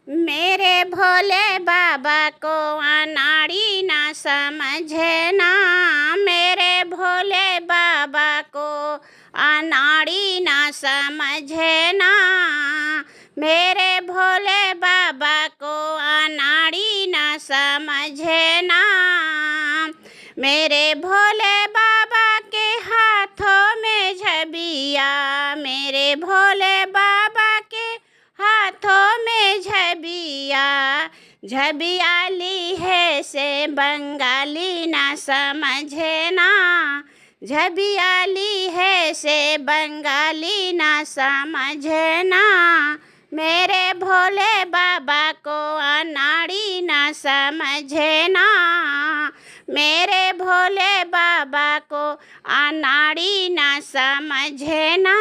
मेरे भोले बाबा को अनाड़ी ना समझना। मेरे भोले बाबा को अनाड़ी ना समझना। मेरे भोले बाबा को अनाड़ी ना समझना। मेरे भोले बाबा के हाथों में झबिया। मेरे भोले बाबा के हाथों में झबिया। झबिया ली है से बंगाली ना समझना। झबिया ली है से बंगाली ना समझना। मेरे भोले बाबा को अनाड़ी ना समझना। मेरे भोले बाबा को अनाड़ी ना समझना।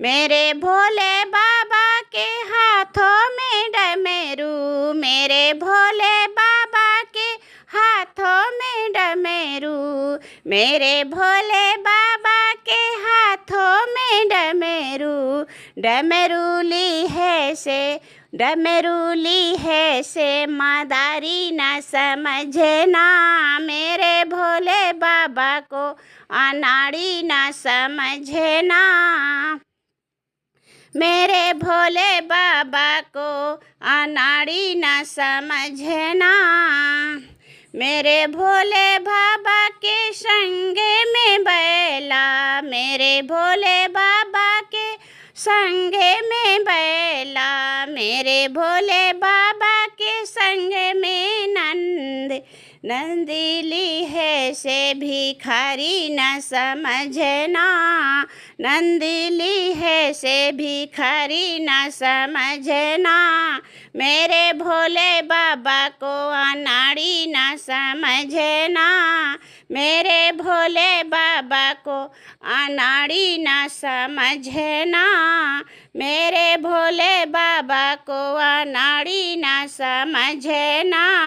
मेरे भोले बाबा के हाथों में डमरू। मेरे भोले बाबा के हाथों में डमरू। मेरे भोले बाबा के हाथों में डमरू। डमरूली है से मदारी न समझना। मेरे भोले बाबा को अनाड़ी न समझना। मेरे भोले बाबा को अनाड़ी न समझना। मेरे भोले बाबा के संग में बैला। मेरे भोले बाबा के संग में बैला। मेरे भोले बाबा के संग में नंदीली है से भिखारी न समझना। नंदीली है से भिखारी न समझना। मेरे भोले बाबा को अनाड़ी न समझना। मेरे भोले बाबा को अनाड़ी न समझना। मेरे भोले बाबा को अनाड़ी न समझना।